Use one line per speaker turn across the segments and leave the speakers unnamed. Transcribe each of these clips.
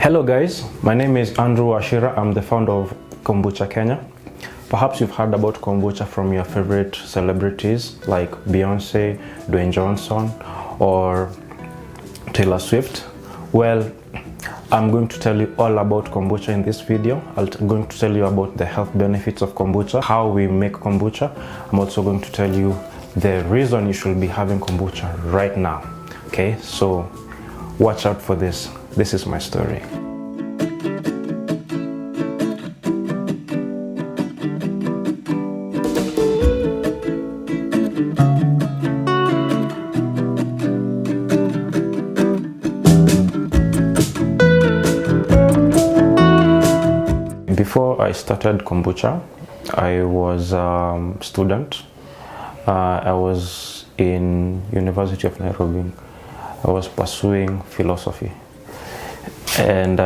Hello guys, my name is Andrew Ashira. I'm the founder of Kombucha Kenya. Perhaps you've heard about kombucha from your favorite celebrities like Beyonce, Dwayne Johnson, or Taylor Swift. Well, I'm going to tell you all about kombucha in this video. I'm going to tell you about the health benefits of kombucha, how we make kombucha. I'm also going to tell you the reason you should be having kombucha right now. Okay, so watch out for this. This is my story. Before I started kombucha, I was a student. I was in University of Nairobi. I was pursuing philosophy. And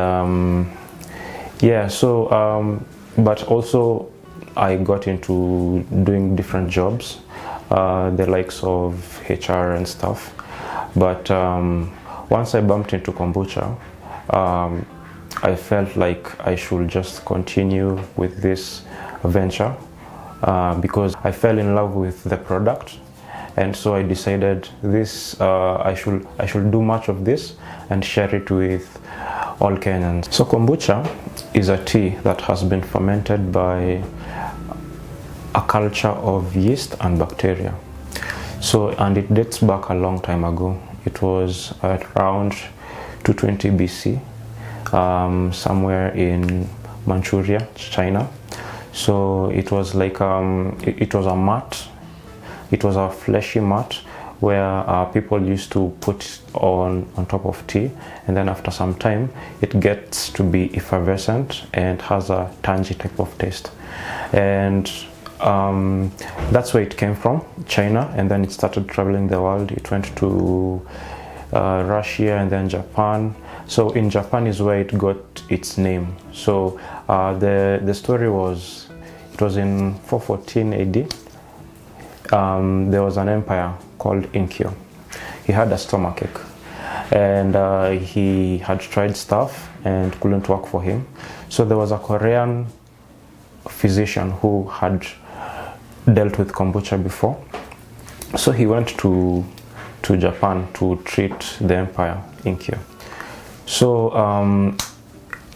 but also I got into doing different jobs, the likes of HR and stuff. But once I bumped into kombucha, I felt like I should just continue with this venture because I fell in love with the product, and so I decided this I should do much of this and share it with all Kenyans. So kombucha is a tea that has been fermented by a culture of yeast and bacteria. And it dates back a long time ago. It was around 220 BC. Somewhere in Manchuria, China. So it was like it was a mat. It was a fleshy mat where people used to put on top of tea, and then after some time it gets to be effervescent and has a tangy type of taste. And that's where it came from, China, and then it started traveling the world. It went to Russia and then Japan. So in Japan is where it got its name. So the story was, it was in 414 AD. There was an empire called Inkyo. He had a stomachache, and he had tried stuff and couldn't work for him. So there was a Korean physician who had dealt with kombucha before. So he went to Japan to treat the empire Inkyo. So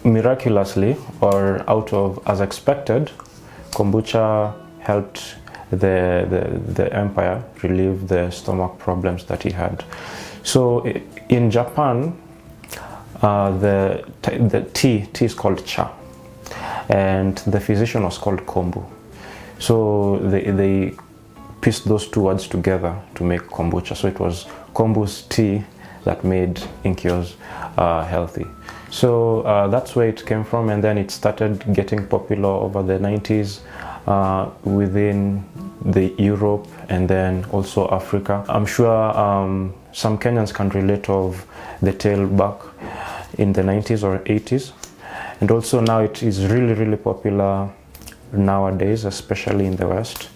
miraculously, or as expected, kombucha helped the empire relieve the stomach problems that he had. So in Japan, the tea is called cha, and the physician was called kombu. So they pieced those two words together to make kombucha. So it was kombu's tea that made Inkyo's healthy. So that's where it came from, and then it started getting popular over the 90s within the Europe and then also Africa. I'm sure some Kenyans can relate of the tale back in the 90s or 80s. And also now it is really popular nowadays, especially in the West,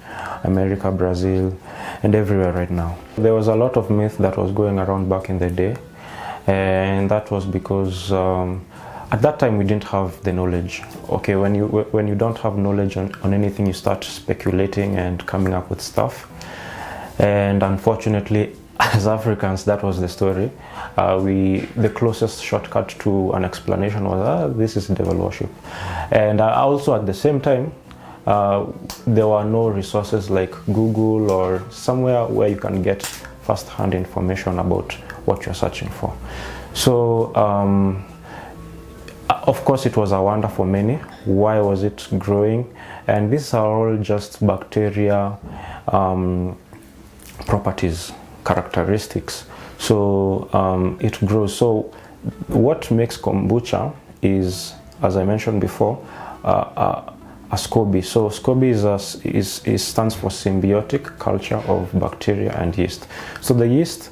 America, Brazil, and everywhere right now. There was a lot of myth that was going around back in the day, and that was because at that time we didn't have the knowledge. Okay, when you don't have knowledge on anything, you start speculating and coming up with stuff. And unfortunately, as Africans, that was the story. The closest shortcut to an explanation was, this is devil worship. And also at the same time, there were no resources like Google or somewhere where you can get first-hand information about what you're searching for. So of course it was a wonder for many. Why was it growing? And these are all just bacteria properties, characteristics. So it grows. So what makes kombucha is, as I mentioned before, a SCOBY. So SCOBY stands for symbiotic culture of bacteria and yeast. So the yeast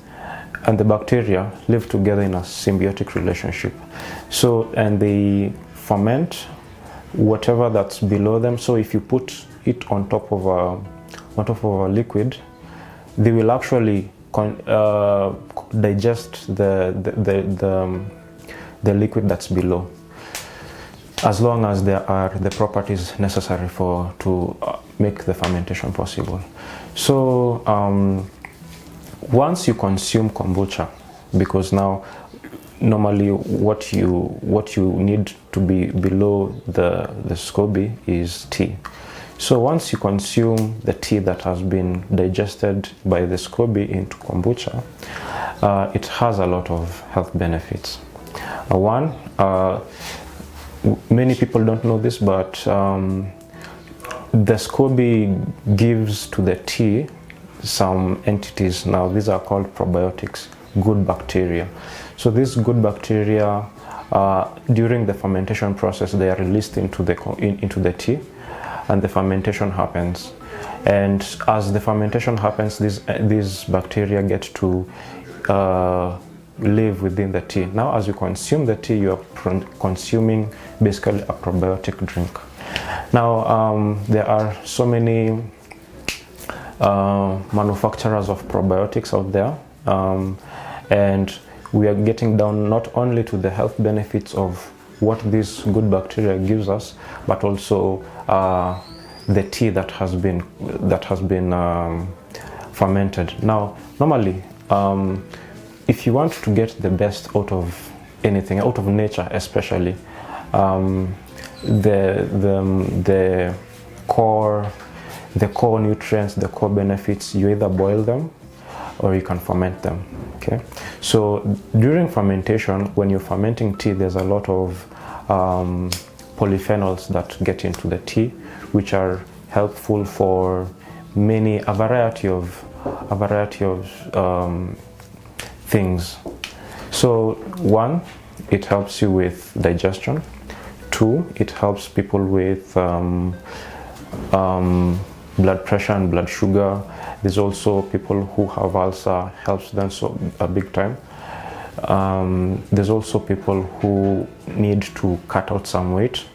and the bacteria live together in a symbiotic relationship. So, and they ferment whatever that's below them. So if you put it on top of a liquid, they will actually digest the liquid that's below, as long as there are the properties necessary to make the fermentation possible. So once you consume kombucha, because now normally what you need to be below the SCOBY is tea. So once you consume the tea that has been digested by the SCOBY into kombucha, it has a lot of health benefits. One, many people don't know this, but the SCOBY gives to the tea some entities. Now these are called probiotics, good bacteria. So these good bacteria, during the fermentation process, they are released into the tea, and the fermentation happens. And as the fermentation happens, these bacteria get to live within the tea. Now, as you consume the tea, you are consuming basically a probiotic drink. Now, there are so many manufacturers of probiotics out there, and we are getting down not only to the health benefits of what this good bacteria gives us, but also the tea that has been fermented. Now, normally, if you want to get the best out of anything, out of nature especially, the core nutrients, the core benefits, you either boil them or you can ferment them. Okay, so during fermentation, when you're fermenting tea, there's a lot of polyphenols that get into the tea, which are helpful for a variety of things. So one, it helps you with digestion. Two, it helps people with blood pressure and blood sugar. There's also people who have ulcer, helps them so big time. There's also people who need to cut out some weight,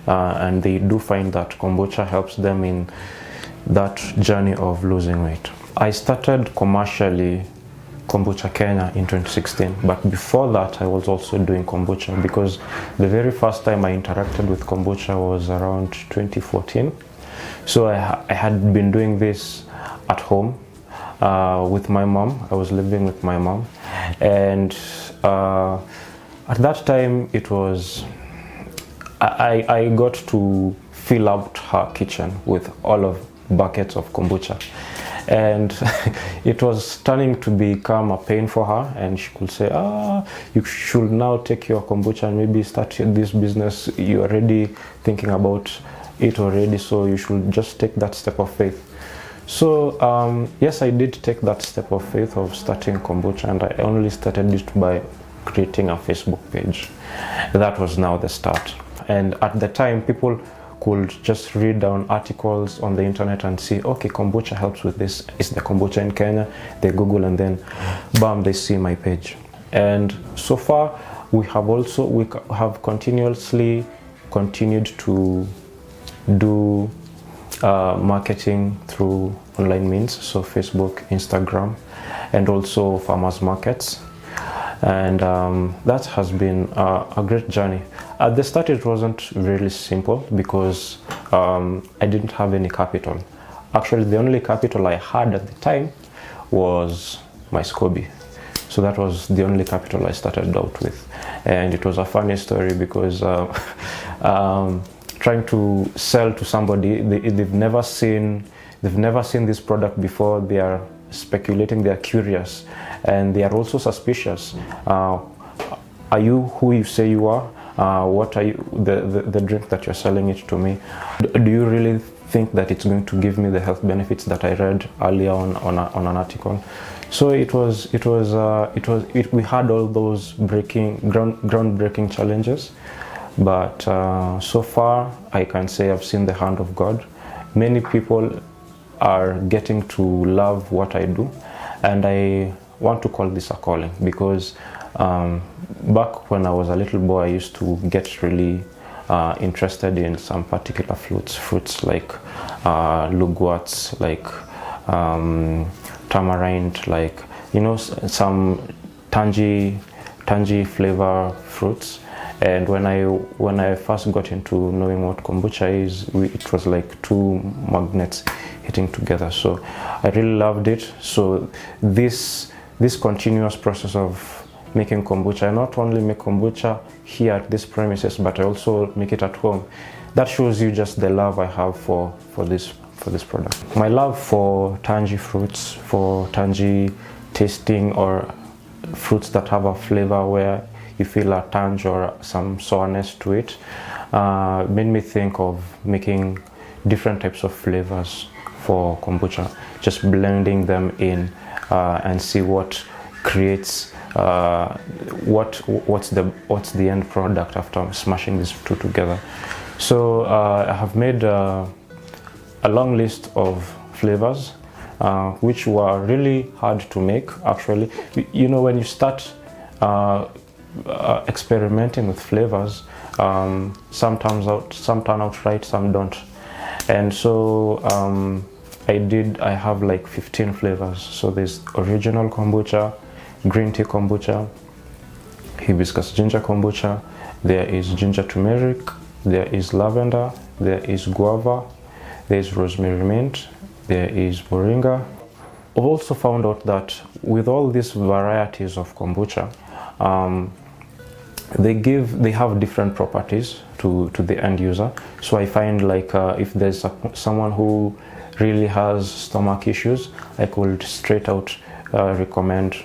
and they do find that kombucha helps them in that journey of losing weight. I started commercially Kombucha Kenya in 2016, but before that I was also doing kombucha, because the very first time I interacted with kombucha was around 2014. So I had been doing this at home with my mom. I was living with my mom, and at that time it was I got to fill out her kitchen with all of buckets of kombucha, and it was turning to become a pain for her, and she could say, you should now take your kombucha and maybe start this business. You're already thinking about it already, so you should just take that step of faith. So yes, I did take that step of faith of starting kombucha, and I only started it by creating a Facebook page. That was now the start. And at the time, people could just read down articles on the internet and see, okay, kombucha helps with this. Is the kombucha in Kenya? They Google, and then bam, they see my page. And so far, we have continuously continued to do marketing through online means, so Facebook, Instagram, and also farmers markets. And that has been a great journey. At the start, it wasn't really simple because I didn't have any capital. Actually, the only capital I had at the time was my SCOBY. So that was the only capital I started out with. And it was a funny story because trying to sell to somebody, they've never seen this product before. They are speculating, they are curious, and they are also suspicious. Are you who you say you are? What are you, the drink that you're selling it to me? Do you really think that it's going to give me the health benefits that I read earlier on an article? So we had all those groundbreaking challenges, but so far I can say I've seen the hand of God. Many people are getting to love what I do, and I want to call this a calling, because back when I was a little boy, I used to get really interested in some particular fruits like lugwats, like tamarind, like, you know, some tangy tangy flavor fruits. And when I first got into knowing what kombucha is, it was like two magnets hitting together. So I really loved it. So this continuous process of making kombucha, I not only make kombucha here at this premises, but I also make it at home. That shows you just the love I have for this product. My love for tangy fruits, for tangy tasting, or fruits that have a flavor where you feel a tange or some sourness to it, made me think of making different types of flavors for kombucha, just blending them in and see what creates what's the end product after smashing these two together. So I have made a long list of flavors which were really hard to make. Actually, you know, when you start experimenting with flavors, some turn out right, some don't. And so I have like 15 flavors. So there's original kombucha, green tea kombucha, hibiscus ginger kombucha, there is ginger turmeric, there is lavender, there is guava, there is rosemary mint, there is moringa. I've also found out that with all these varieties of kombucha, they have different properties to the end user. So I find like if there's someone who really has stomach issues, I could straight out recommend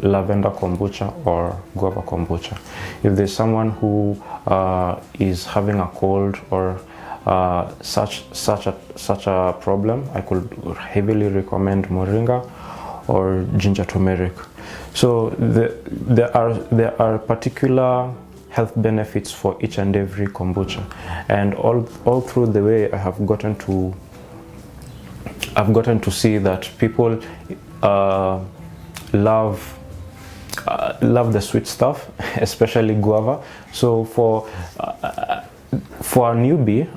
lavender kombucha or guava kombucha. If there's someone who is having a cold or such a problem, I could heavily recommend moringa or ginger turmeric. So there are particular health benefits for each and every kombucha, and all through the way I've gotten to see that people love the sweet stuff, especially guava. So for a newbie,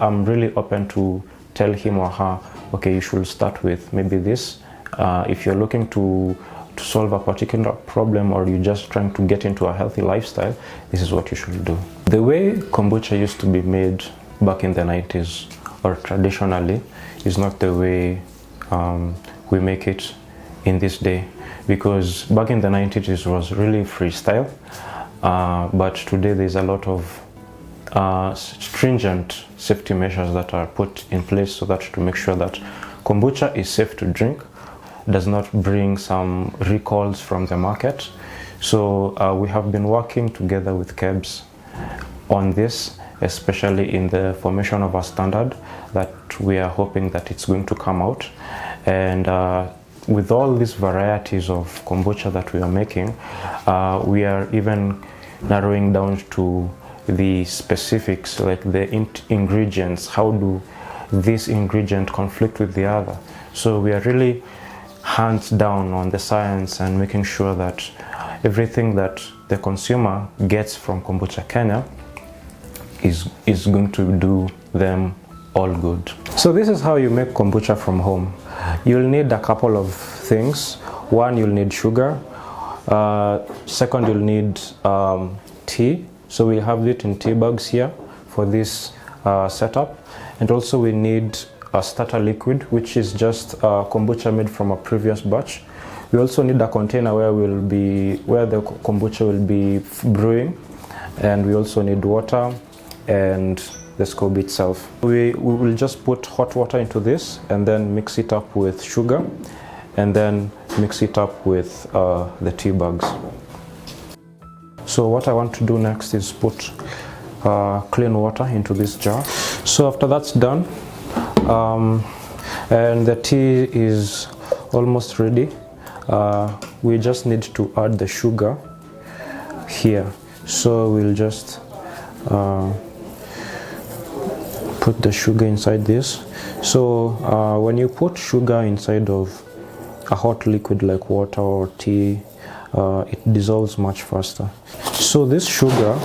I'm really open to tell him or her, okay, you should start with maybe this. If you're looking to solve a particular problem, or you're just trying to get into a healthy lifestyle, this is what you should do. The way kombucha used to be made back in the 90s, or traditionally, is not the way we make it in this day, because back in the 90s it was really freestyle, but today there's a lot of stringent safety measures that are put in place so that to make sure that kombucha is safe to drink, does not bring some recalls from the market. So we have been working together with KEBS on this, especially in the formation of a standard that we are hoping that it's going to come out. And with all these varieties of kombucha that we are making, we are even narrowing down to the specifics, like the ingredients. How do this ingredient conflict with the other? So we are really hands down on the science and making sure that everything that the consumer gets from Kombucha Kenya is going to do them all good. So this is how you make kombucha from home. You'll need a couple of things. One, you'll need sugar. Second, you'll need tea. So we have it in tea bags here for this setup. And also we need a starter liquid, which is just kombucha made from a previous batch. We also need a container where the kombucha will be brewing, and we also need water and the scoby itself. We will just put hot water into this and then mix it up with sugar, and then mix it up with the tea bags. So what I want to do next is put clean water into this jar. So after that's done, and the tea is almost ready, we just need to add the sugar here. So we'll just put the sugar inside this. So when you put sugar inside of a hot liquid like water or tea, it dissolves much faster. So this sugar,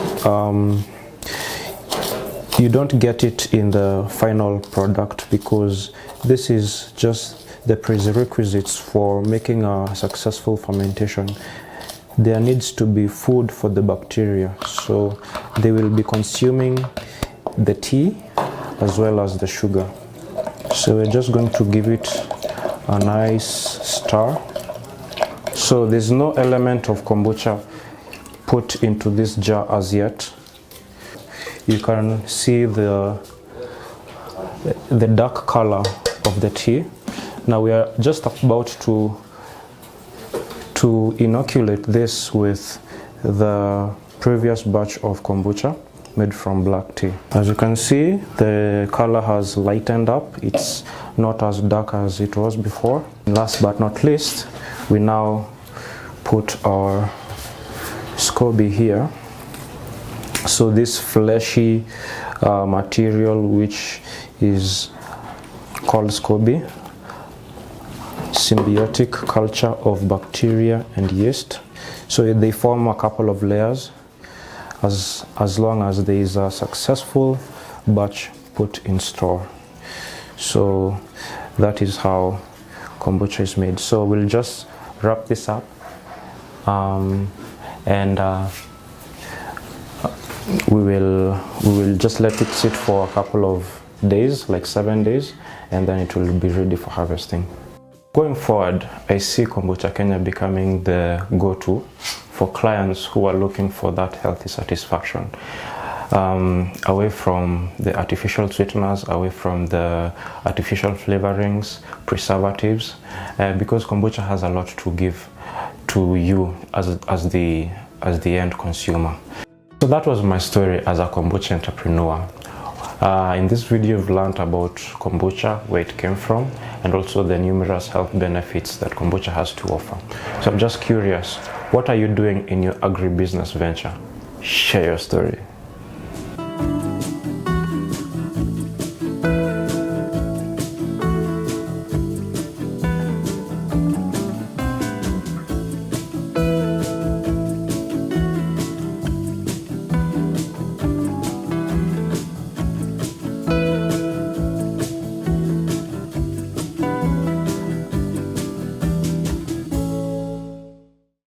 you don't get it in the final product, because this is just the prerequisites for making a successful fermentation. there needs to be food for the bacteria, so they will be consuming the tea as well as the sugar. So we're just going to give it a nice stir. So there's no element of kombucha put into this jar as yet. You can see the dark color of the tea. Now we are just about to inoculate this with the previous batch of kombucha made from black tea. As you can see, the color has lightened up. It's not as dark as it was before. Last but not least, we now put our SCOBY here. So this fleshy material, which is called SCOBY, symbiotic culture of bacteria and yeast. So they form a couple of layers as long as there is a successful batch put in store. So that is how kombucha is made. So we'll just wrap this up and we will just let it sit for a couple of days, like 7 days, and then it will be ready for harvesting. Going forward, I see Kombucha Kenya becoming the go-to for clients who are looking for that healthy satisfaction. Away from the artificial sweeteners, away from the artificial flavorings, preservatives, because kombucha has a lot to give to you as the end consumer. So that was my story as a kombucha entrepreneur. In this video, you've learned about kombucha, where it came from, and also the numerous health benefits that kombucha has to offer. So I'm just curious, what are you doing in your agribusiness venture? Share your story.